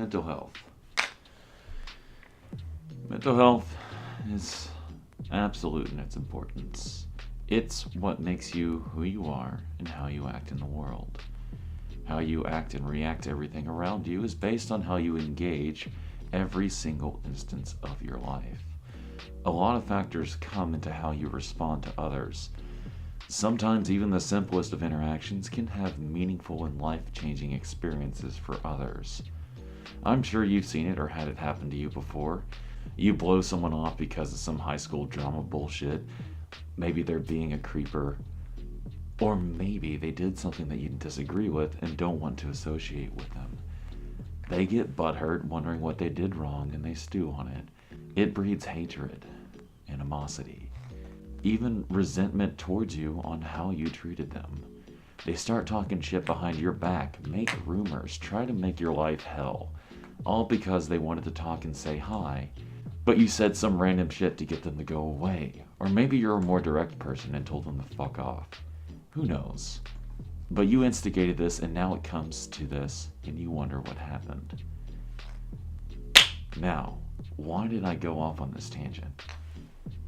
mental health. Mental health is absolute in its importance. It's what makes you who you are and how you act in the world. How you act and react to everything around you is based on how you engage every single instance of your life. A lot of factors come into how you respond to others. Sometimes even the simplest of interactions can have meaningful and life-changing experiences for others. I'm sure you've seen it or had it happen to you before. You blow someone off because of some high school drama bullshit. Maybe they're being a creeper. Or maybe they did something that you disagree with and don't want to associate with them. They get butthurt wondering what they did wrong and they stew on it. It breeds hatred, animosity, even resentment towards you on how you treated them. They start talking shit behind your back, make rumors, try to make your life hell, all because they wanted to talk and say hi, but you said some random shit to get them to go away. Or maybe you're a more direct person and told them to fuck off. Who knows? But you instigated this and now it comes to this and you wonder what happened. Now, why did I go off on this tangent?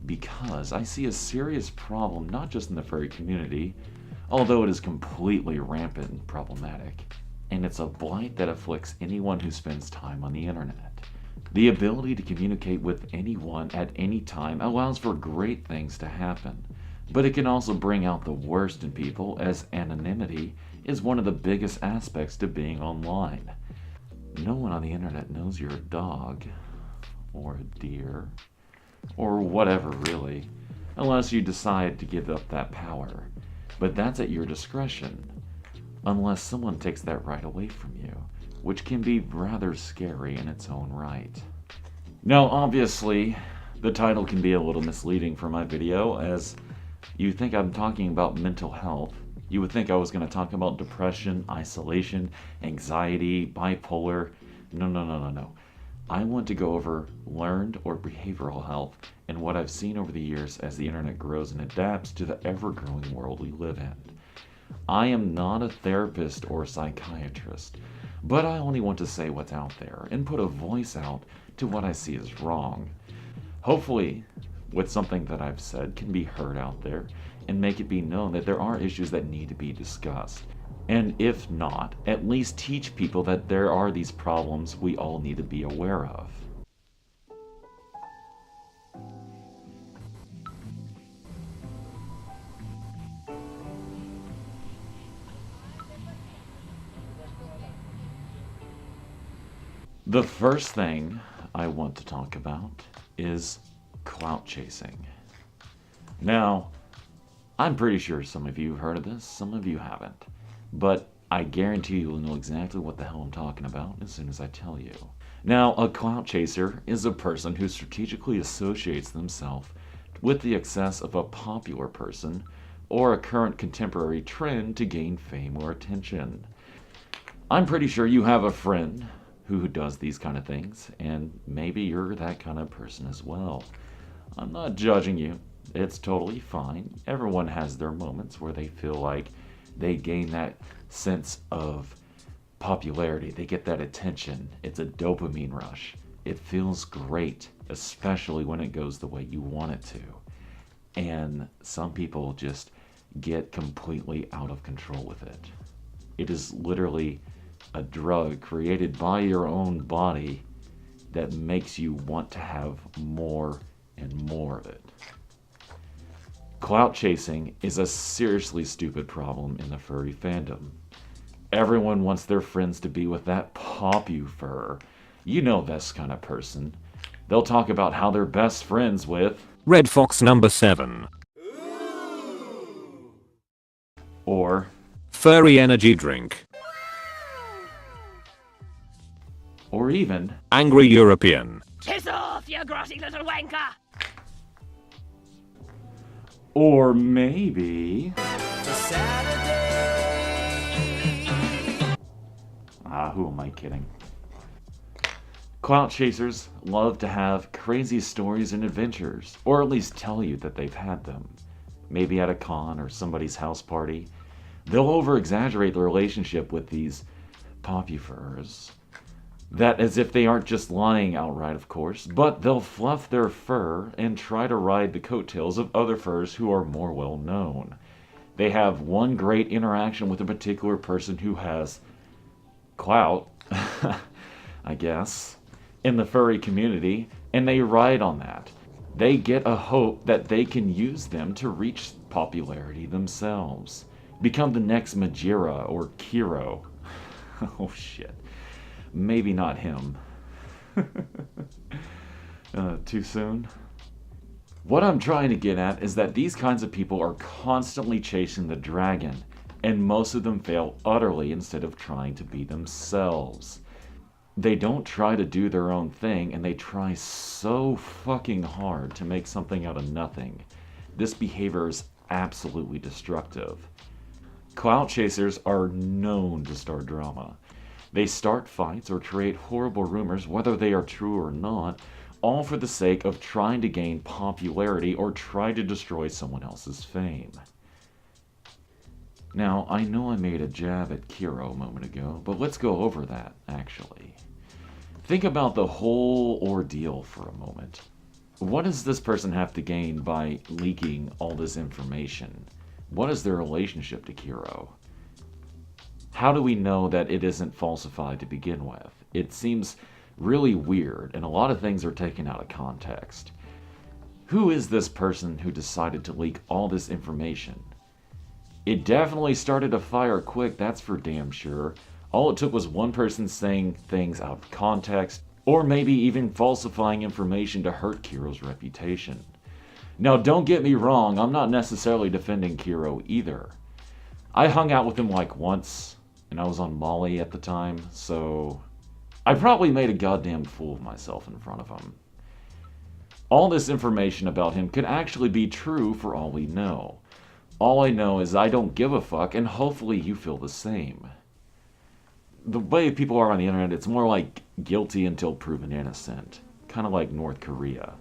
Because I see a serious problem not just in the furry community, although it is completely rampant and problematic, and it's a blight that afflicts anyone who spends time on the internet. The ability to communicate with anyone at any time allows for great things to happen, but it can also bring out the worst in people, as anonymity is one of the biggest aspects to being online. No one on the internet knows you're a dog, or a deer, or whatever really, unless you decide to give up that power. But that's at your discretion, unless someone takes that right away from you, which can be rather scary in its own right. Now, obviously, the title can be a little misleading for my video, as you think I'm talking about mental health. You would think I was going to talk about depression, isolation, anxiety, bipolar. No. I want to go over learned or behavioral health and what I've seen over the years as the internet grows and adapts to the ever-growing world we live in. I am not a therapist or psychiatrist, but I only want to say what's out there and put a voice out to what I see as wrong. Hopefully, with something that I've said can be heard out there and make it be known that there are issues that need to be discussed. And if not, at least teach people that there are these problems we all need to be aware of. The first thing I want to talk about is clout chasing. Now, I'm pretty sure some of you have heard of this, some of you haven't. But I guarantee you'll know exactly what the hell I'm talking about as soon as I tell you. Now, a clout chaser is a person who strategically associates themselves with the excess of a popular person or a current contemporary trend to gain fame or attention. I'm pretty sure you have a friend who does these kind of things, and maybe you're that kind of person as well. I'm not judging you. It's totally fine. Everyone has their moments where they feel like they gain that sense of popularity. They get that attention. It's a dopamine rush. It feels great, especially when it goes the way you want it to. And some people just get completely out of control with it. It is literally a drug created by your own body that makes you want to have more and more of it. Clout chasing is a seriously stupid problem in the furry fandom. Everyone wants their friends to be with that popu-fur. You know this kind of person. They'll talk about how they're best friends with Red Fox number 7. Or Furry energy drink. Or even Angry European. Piss off, you grotty little wanker! Or maybe who am I kidding? Clout chasers love to have crazy stories and adventures, or at least tell you that they've had them. Maybe at a con or somebody's house party. They'll over-exaggerate the relationship with these popufurs. That as if they aren't just lying outright, of course, but they'll fluff their fur and try to ride the coattails of other furs who are more well known. They have one great interaction with a particular person who has clout, I guess, in the furry community, and they ride on that. They get a hope that they can use them to reach popularity themselves. Become the next Majira or Kiro. Oh shit. Maybe not him. Too soon? What I'm trying to get at is that these kinds of people are constantly chasing the dragon, and most of them fail utterly instead of trying to be themselves. They don't try to do their own thing, and they try so fucking hard to make something out of nothing. This behavior is absolutely destructive. Clout chasers are known to start drama. They start fights or create horrible rumors, whether they are true or not, all for the sake of trying to gain popularity or try to destroy someone else's fame. Now, I know I made a jab at Kiro a moment ago, but let's go over that, actually. Think about the whole ordeal for a moment. What does this person have to gain by leaking all this information? What is their relationship to Kiro? How do we know that it isn't falsified to begin with? It seems really weird, and a lot of things are taken out of context. Who is this person who decided to leak all this information? It definitely started a fire quick, that's for damn sure. All it took was one person saying things out of context, or maybe even falsifying information to hurt Kiro's reputation. Now, don't get me wrong, I'm not necessarily defending Kiro either. I hung out with him like once, and I was on Molly at the time, so I probably made a goddamn fool of myself in front of him. All this information about him could actually be true for all we know. All I know is I don't give a fuck, and hopefully you feel the same. The way people are on the internet, it's more like guilty until proven innocent. Kind of like North Korea,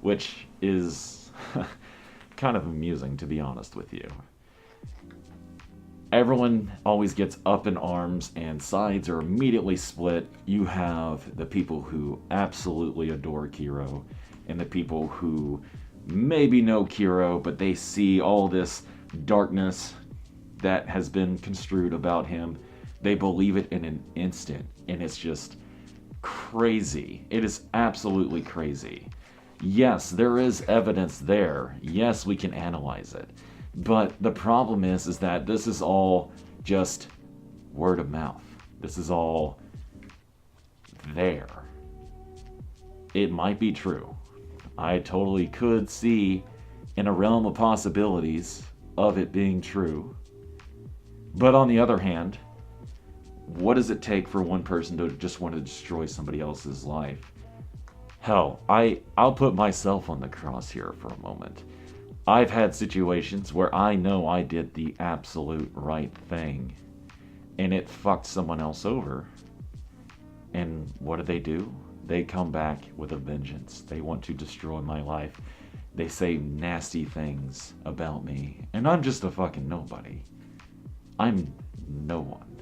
which is kind of amusing, to be honest with you. Everyone always gets up in arms and sides are immediately split. You have the people who absolutely adore Kiro and the people who maybe know Kiro, but they see all this darkness that has been construed about him. They believe it in an instant, and it's just crazy. It is absolutely crazy. Yes, there is evidence there. Yes, we can analyze it. But the problem is that this is all just word of mouth. This is all there. It might be true. I totally could see in a realm of possibilities of it being true. But on the other hand, what does it take for one person to just want to destroy somebody else's life? Hell, I'll put myself on the cross here for a moment. I've had situations where I know I did the absolute right thing, and it fucked someone else over. And what do? They come back with a vengeance. They want to destroy my life. They say nasty things about me, and I'm just a fucking nobody. I'm no one.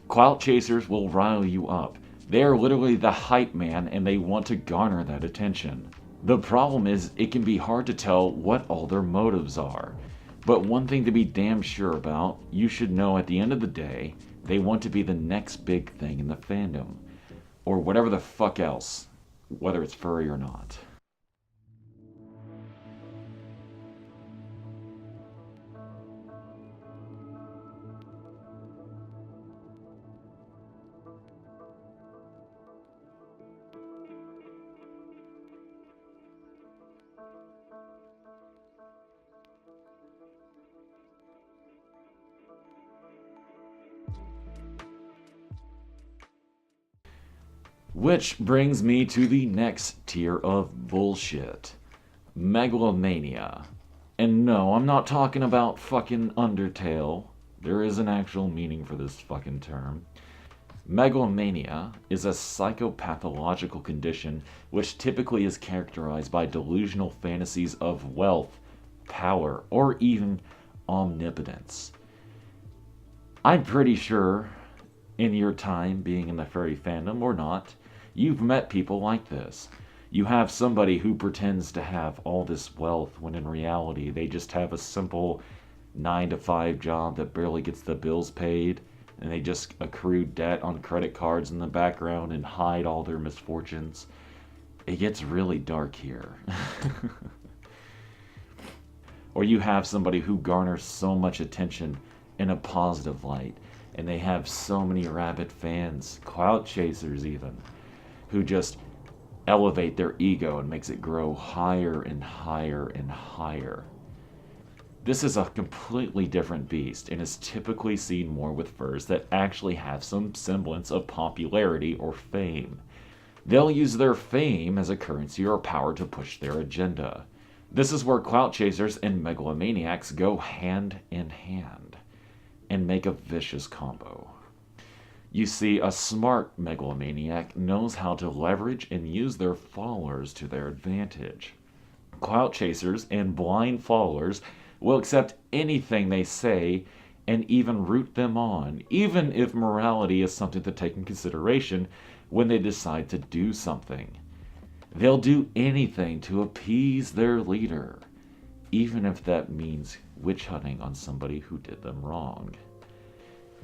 Clout chasers will rile you up. They are literally the hype man, and they want to garner that attention. The problem is, it can be hard to tell what all their motives are. But one thing to be damn sure about, you should know at the end of the day, they want to be the next big thing in the fandom. Or whatever the fuck else, whether it's furry or not. Which brings me to the next tier of bullshit. Megalomania. And no, I'm not talking about fucking Undertale. There is an actual meaning for this fucking term. Megalomania is a psychopathological condition which typically is characterized by delusional fantasies of wealth, power, or even omnipotence. I'm pretty sure In your time being in the furry fandom or not, you've met people like this. You have somebody who pretends to have all this wealth when in reality they just have a simple 9 to 5 job that barely gets the bills paid, and they just accrue debt on credit cards in the background and hide all their misfortunes. It gets really dark here. Or you have somebody who garners so much attention in a positive light, and they have so many rabid fans, clout chasers even, who just elevate their ego and makes it grow higher and higher and higher. This is a completely different beast and is typically seen more with furs that actually have some semblance of popularity or fame. They'll use their fame as a currency or power to push their agenda. This is where clout chasers and megalomaniacs go hand in hand and make a vicious combo. You see, a smart megalomaniac knows how to leverage and use their followers to their advantage. Clout chasers and blind followers will accept anything they say and even root them on, even if morality is something to take in consideration when they decide to do something. They'll do anything to appease their leader, even if that means witch hunting on somebody who did them wrong.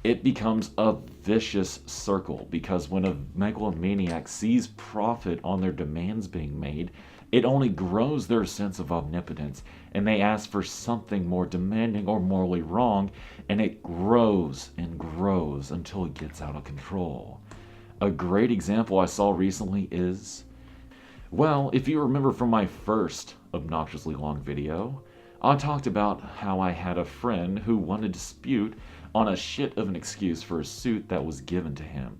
It becomes a vicious circle because when a megalomaniac sees profit on their demands being made, it only grows their sense of omnipotence, and they ask for something more demanding or morally wrong, and it grows and grows until it gets out of control. A great example I saw recently is, well, if you remember from my first obnoxiously long video, I talked about how I had a friend who won a dispute on a shit of an excuse for a suit that was given to him.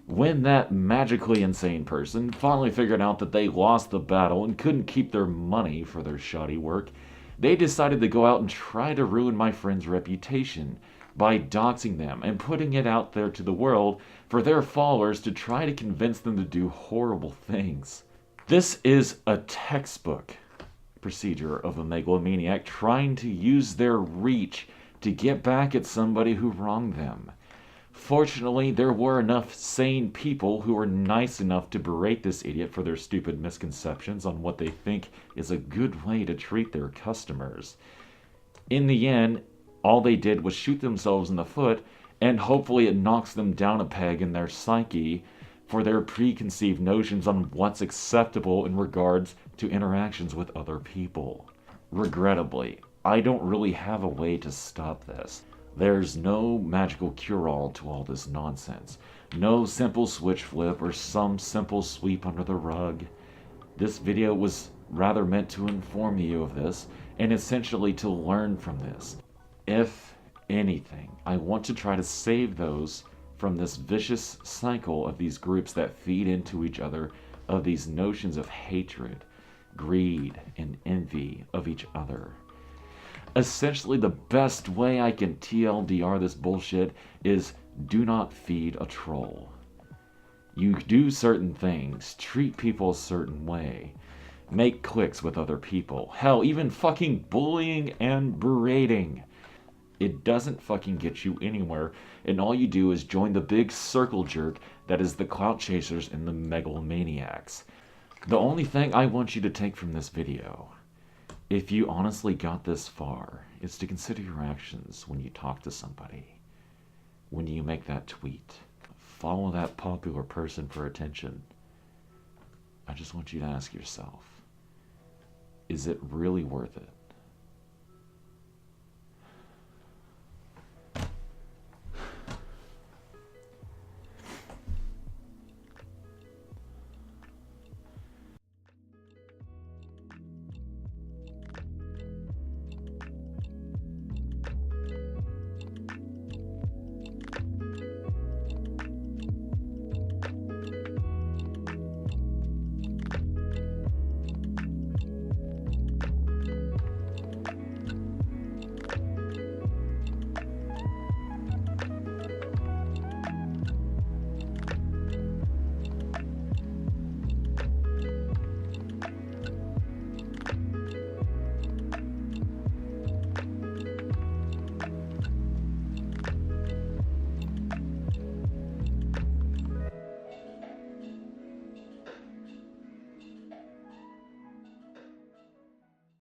When that magically insane person finally figured out that they lost the battle and couldn't keep their money for their shoddy work, they decided to go out and try to ruin my friend's reputation by doxing them and putting it out there to the world for their followers to try to convince them to do horrible things. This is a textbook procedure of a megalomaniac trying to use their reach to get back at somebody who wronged them. Fortunately, there were enough sane people who were nice enough to berate this idiot for their stupid misconceptions on what they think is a good way to treat their customers. In the end, all they did was shoot themselves in the foot, and hopefully it knocks them down a peg in their psyche for their preconceived notions on what's acceptable in regards to interactions with other people. Regrettably, I don't really have a way to stop this. There's no magical cure-all to all this nonsense. No simple switch flip or some simple sweep under the rug. This video was rather meant to inform you of this and essentially to learn from this. If anything, I want to try to save those from this vicious cycle of these groups that feed into each other, of these notions of hatred, greed, and envy of each other. Essentially, the best way I can TLDR this bullshit is do not feed a troll. You do certain things, treat people a certain way, make cliques with other people, hell, even fucking bullying and berating. It doesn't fucking get you anywhere, and all you do is join the big circle jerk that is the clout chasers and the megalomaniacs. The only thing I want you to take from this video, if you honestly got this far, is to consider your actions when you talk to somebody. When you make that tweet, follow that popular person for attention. I just want you to ask yourself, is it really worth it?